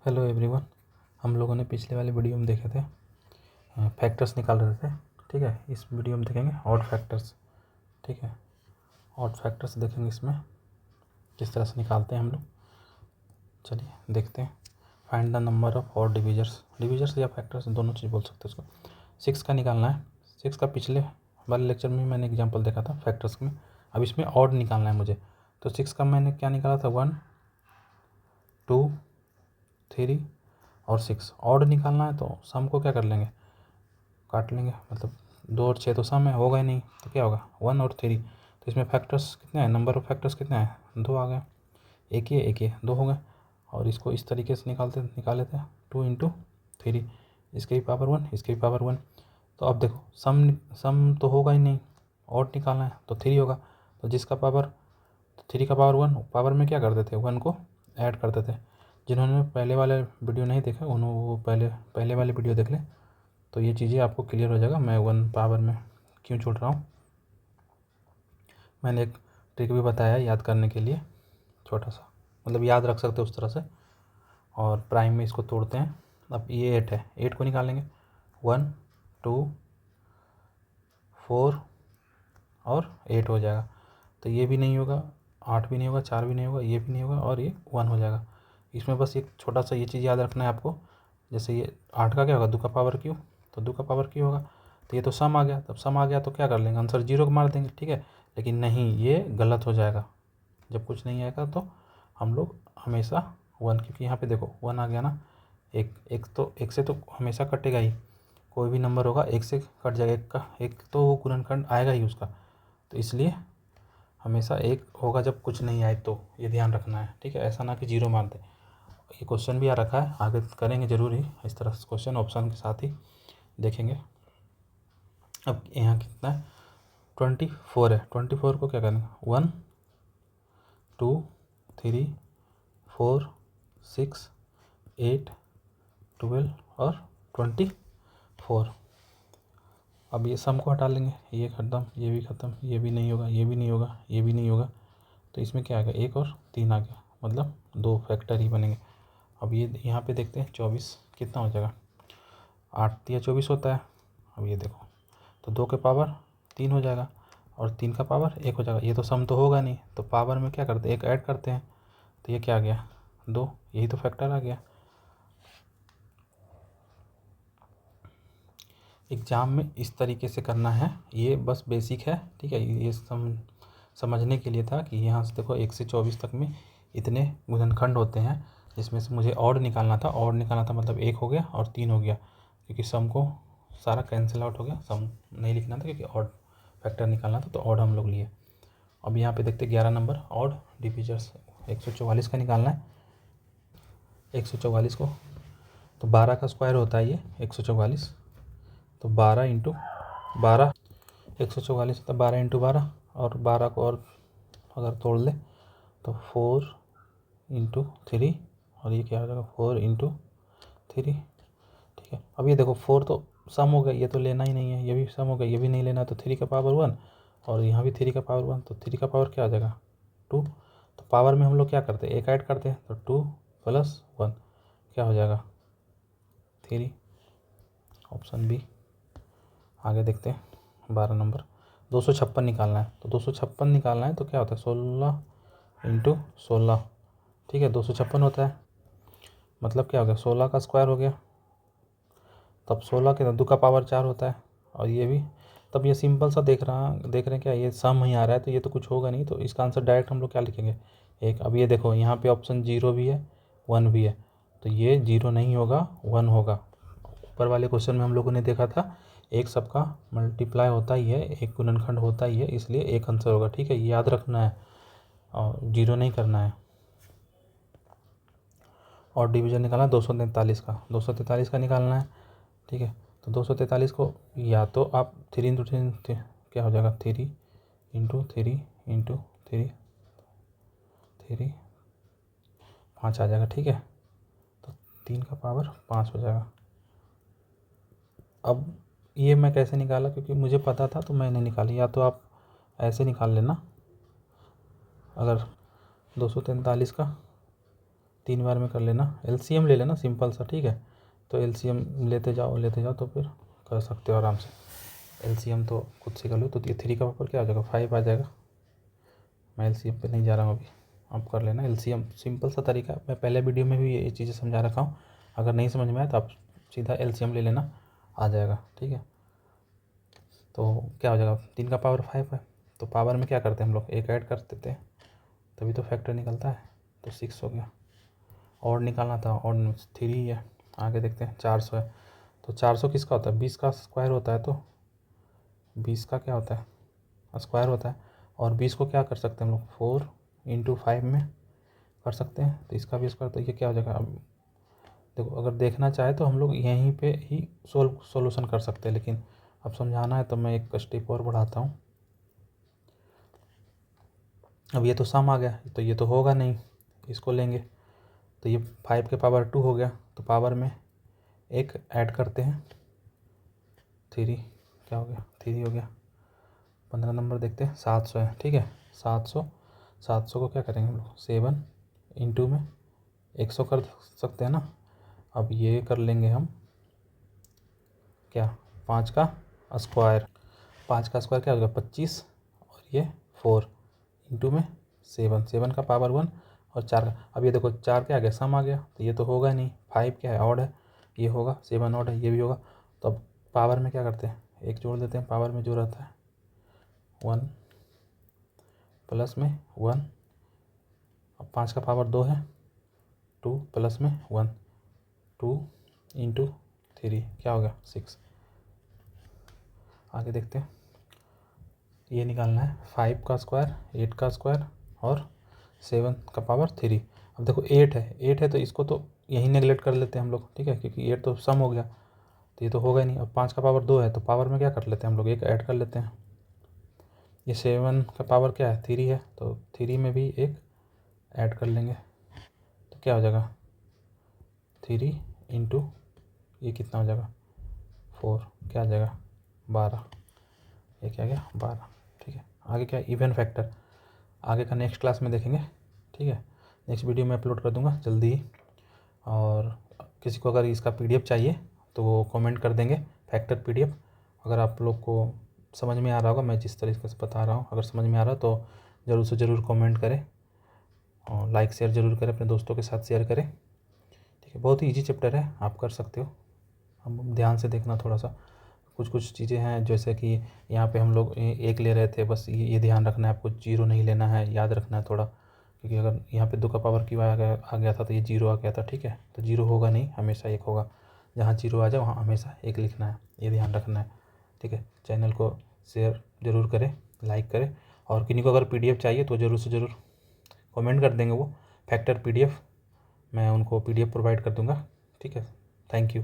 Hello everyone. हम लोगों ने पिछले वाले वीडियो में देखे थे फैक्टर्स निकाल रहे थे। ठीक है, इस वीडियो में देखेंगे ऑड फैक्टर्स। ठीक है, ऑड फैक्टर्स देखेंगे इसमें किस तरह से निकालते हैं हम लोग। चलिए देखते हैं। Find the number of odd divisors या फैक्टर्स दोनों चीज़ बोल सकते हैं उसको। 6 का निकालना है। 6 का पिछले वाले लेक्चर में मैंने एग्जाम्पल देखा था फैक्टर्स में। अब इसमें ऑड निकालना है मुझे। तो 6 का मैंने क्या निकाला था, 1 2 3 और 6। ऑड निकालना है तो सम को क्या कर लेंगे, काट लेंगे। मतलब 2 और 6 तो सम है, होगा ही नहीं तो क्या होगा 1 और 3। तो इसमें फैक्टर्स कितने हैं, नंबर ऑफ फैक्टर्स कितने हैं, 2 आ गए। एक ये 2 हो गए। और इसको इस तरीके से निकाल लेते हैं 2 इंटू 3, इसके भी पावर 1 इसके भी पावर 1। तो अब देखो सम तो होगा ही नहीं, ऑड निकालना है तो 3 होगा। तो जिसका पावर 3 का पावर 1, पावर में क्या करते थे 1 को ऐड करते थे। जिन्होंने पहले वाले वीडियो नहीं देखा उन्होंने वो पहले वाले वीडियो देख लें, तो ये चीज़ें आपको क्लियर हो जाएगा मैं 1 पावर में क्यों छोड़ रहा हूँ। मैंने एक ट्रिक भी बताया याद करने के लिए, छोटा सा, मतलब याद रख सकते हो उस तरह से। और प्राइम में इसको तोड़ते हैं। अब ये 8 है, 8 को निकालेंगे 1 2 4 और 8 हो जाएगा। तो ये भी नहीं होगा, 8 भी नहीं होगा, 4 भी नहीं होगा, ये भी नहीं होगा और ये 1 हो जाएगा। इसमें बस एक छोटा सा ये चीज़ याद रखना है आपको। जैसे ये 8 का क्या होगा, 2 का पावर क्यू, तो 2 का पावर क्यू होगा। तो ये तो सम आ गया, तब सम आ गया तो क्या कर लेंगे, आंसर 0 को मार देंगे। ठीक है, लेकिन नहीं, ये गलत हो जाएगा। जब कुछ नहीं आएगा तो हम लोग हमेशा 1, क्योंकि यहाँ पे देखो 1 आ गया ना, एक से तो हमेशा कटेगा ही। कोई भी नंबर होगा एक से कट जाएगा, एक तो वो गुणनखंड आएगा ही उसका। तो इसलिए हमेशा एक होगा जब कुछ नहीं आए, तो ये ध्यान रखना है। ठीक है, ऐसा ना कि 0 मार दे। ये क्वेश्चन भी आ रखा है, आगे करेंगे जरूर ही इस तरह से क्वेश्चन, ऑप्शन के साथ ही देखेंगे। अब यहाँ कितना है, 24 है। 24 को क्या करना, 1 2 3 4 6 8 12 और 24। अब ये सम को हटा लेंगे, ये ख़त्म, ये भी ख़त्म, ये भी नहीं होगा, ये भी नहीं होगा, ये भी नहीं होगा। तो इसमें क्या आ गया, 1 और 3 आ गया, मतलब 2 फैक्टर ही बनेंगे। अब ये यहाँ पे देखते हैं 24 कितना हो जाएगा, 8 या 24 होता है। अब ये देखो, तो 2 के पावर 3 हो जाएगा और 3 का पावर 1 हो जाएगा। ये तो सम तो होगा नहीं, तो पावर में क्या करते हैं, एक ऐड करते हैं। तो ये क्या आ गया, 2, यही तो फैक्टर आ गया। एग्ज़ाम में इस तरीके से करना है, ये बस बेसिक है। ठीक है, ये समझने के लिए था कि यहाँ से देखो 1 से 24 तक में इतने गुणनखंड होते हैं, जिसमें से मुझे ऑड निकालना था। ऑड निकालना था मतलब 1 हो गया और 3 हो गया, क्योंकि सम को सारा कैंसिल आउट हो गया। सम नहीं लिखना था क्योंकि ऑड फैक्टर निकालना था, तो ऑड हम लोग लिए। अब यहाँ पे देखते 11 नंबर ऑड डिविजर्स। 144 का निकालना है। 144 को तो 12 का स्क्वायर होता है ये 144। तो 12 इंटू 12, 144 होता है 12 इंटू 12। और 12 को और अगर तोड़ ले तो 4 इंटू 3, और ये क्या हो जाएगा 4 इंटू 3। ठीक है, अब ये देखो 4 तो सम हो गया, ये तो लेना ही नहीं है, ये भी सम हो गया, ये भी नहीं लेना। तो 3 का पावर 1 और यहाँ भी 3 का पावर 1, तो 3 का पावर क्या आ जाएगा 2। तो पावर में हम लोग क्या करते हैं, एक ऐड करते हैं, तो 2 प्लस 1 क्या हो जाएगा 3, ऑप्शन बी। आगे देखते हैं 12 नंबर 256 निकालना है। तो 256 निकालना है तो क्या होता है 16 इंटू 16। ठीक है, 256 होता है, मतलब क्या हो गया 16 का स्क्वायर हो गया। तब 16 के 2 का पावर 4 होता है। और ये भी, तब ये सिंपल सा देख रहे हैं क्या, ये सम ही आ रहा है, तो ये तो कुछ होगा नहीं। तो इसका आंसर डायरेक्ट हम लोग क्या लिखेंगे, एक। अब ये देखो यहाँ पे ऑप्शन 0 भी है 1 भी है, तो ये 0 नहीं होगा 1 होगा। ऊपर वाले क्वेश्चन में हम लोगों ने देखा था एक सबका मल्टीप्लाई होता ही है, एक गुणनखंड होता ही है, इसलिए एक आंसर होगा। ठीक है, ये याद रखना है और 0 नहीं करना है। और डिवीजन निकालना 243 का, 243 का निकालना है। ठीक है, तो 243 को या तो आप 3 इंटू 3 क्या हो जाएगा 3 इंटू 3 इंटू 3 3 5 आ जाएगा। ठीक है, तो 3 का पावर 5 हो जाएगा। अब ये मैं कैसे निकाला, क्योंकि मुझे पता था तो मैंने निकाली। या तो आप ऐसे निकाल लेना, अगर 243 का 3 बार में कर लेना, एलसीएम ले लेना सिंपल सा, ठीक है। तो एलसीएम लेते जाओ तो फिर कर सकते हो आराम से। एलसीएम तो खुद से कर लो। तो ये 3 का पावर क्या हो जाएगा, 5 आ जाएगा। मैं एलसीएम पे नहीं जा रहा हूँ अभी, आप कर लेना एलसीएम। सिंपल सा तरीका, मैं पहले वीडियो में भी ये चीज़ें समझा रखा हूँ। अगर नहीं समझ में आया तो आप सीधा एलसीएम ले लेना, आ जाएगा, ठीक है। तो क्या हो जाएगा, 3 का पावर 5 है। तो पावर में क्या करते हैं हम लोग, एक ऐड कर देते हैं, तभी तो फैक्टर निकलता है। तो 6 हो गया। और निकालना था, और 3 है। आगे देखते हैं, 400 है। तो 400 किसका होता है, 20 का स्क्वायर होता है। तो 20 का क्या होता है, स्क्वायर होता है। और 20 को क्या कर सकते हैं हम लोग, 4 × 5 में कर सकते हैं। तो इसका भी स्क्वायर, तो ये क्या हो जाएगा। अब देखो, अगर देखना चाहे तो हम लोग यहीं पे ही सॉल्यूशन कर सकते हैं, लेकिन अब समझाना है तो मैं एक स्टेप और बढ़ाता हूँ। अब ये तो सम आ गया, तो ये तो होगा नहीं, इसको लेंगे। तो ये 5 के पावर 2 हो गया। तो पावर में एक ऐड करते हैं, 3, क्या हो गया, 3 हो गया। 15 नंबर देखते हैं, 700 है, ठीक है। 700 को क्या करेंगे हम लोग, 7 × में 100 कर सकते हैं ना। अब ये कर लेंगे हम क्या, 5 का स्क्वायर। 5 का स्क्वायर क्या होगा, 25, और ये 4 × में 7 का पावर 1 और 4 का। अब ये देखो 4 क्या आ गया, सम आ गया। तो ये तो होगा नहीं, 5 क्या है, ऑड है, ये होगा। 7 ऑड है, ये भी होगा। तो अब पावर में क्या करते हैं, एक जोड़ देते हैं। पावर में जो रहता है 1 प्लस में 1। अब 5 का पावर 2 है, 2 प्लस में 1, 2 × 3 क्या हो गया, 6। आगे देखते हैं, ये निकालना है 5 का स्क्वायर, 8 का स्क्वायर और 7 का पावर 3। अब देखो 8 है तो इसको तो यहीं नेगलेक्ट कर लेते हैं हम लोग, ठीक है, क्योंकि 8 तो सम हो गया, तो ये तो होगा ही नहीं। अब 5 का पावर 2 है, तो पावर में क्या कर लेते हैं हम लोग, एक ऐड कर लेते हैं। ये 7 का पावर क्या है, 3 है, तो 3 में भी एक ऐड कर लेंगे। तो क्या हो जाएगा, 3 × ये कितना हो जाएगा, 4, क्या आ जाएगा, 12। ये क्या गया, 12, ठीक है। आगे क्या, इवन फैक्टर, आगे का नेक्स्ट क्लास में देखेंगे, ठीक है। नेक्स्ट वीडियो में अपलोड कर दूंगा जल्दी ही। और किसी को अगर इसका PDF चाहिए तो वो कमेंट कर देंगे, फैक्टर PDF। अगर आप लोग को समझ में आ रहा होगा, मैं जिस तरीके से बता रहा हूँ, अगर समझ में आ रहा है तो ज़रूर से ज़रूर कमेंट करें, और लाइक शेयर ज़रूर करें, अपने दोस्तों के साथ शेयर करें, ठीक है। बहुत ही ईजी चैप्टर है, आप कर सकते हो। हम ध्यान से देखना थोड़ा सा, कुछ चीज़ें हैं जैसे कि यहाँ पे हम लोग एक ले रहे थे, बस ये ध्यान रखना है आपको, 0 नहीं लेना है, याद रखना है थोड़ा, क्योंकि अगर यहाँ पे 2 का पावर क्यों आ गया था, तो ये 0 आ गया था, ठीक है। तो 0 होगा नहीं, हमेशा 1 होगा। जहाँ 0 आ जाए वहाँ हमेशा 1 लिखना है, ये ध्यान रखना है, ठीक है। चैनल को शेयर ज़रूर करें, लाइक करें, और किन्हीं को अगर PDF चाहिए तो ज़रूर से ज़रूर कमेंट कर देंगे, वो फैक्टर PDF मैं उनको PDF प्रोवाइड कर दूँगा, ठीक है। Thank you.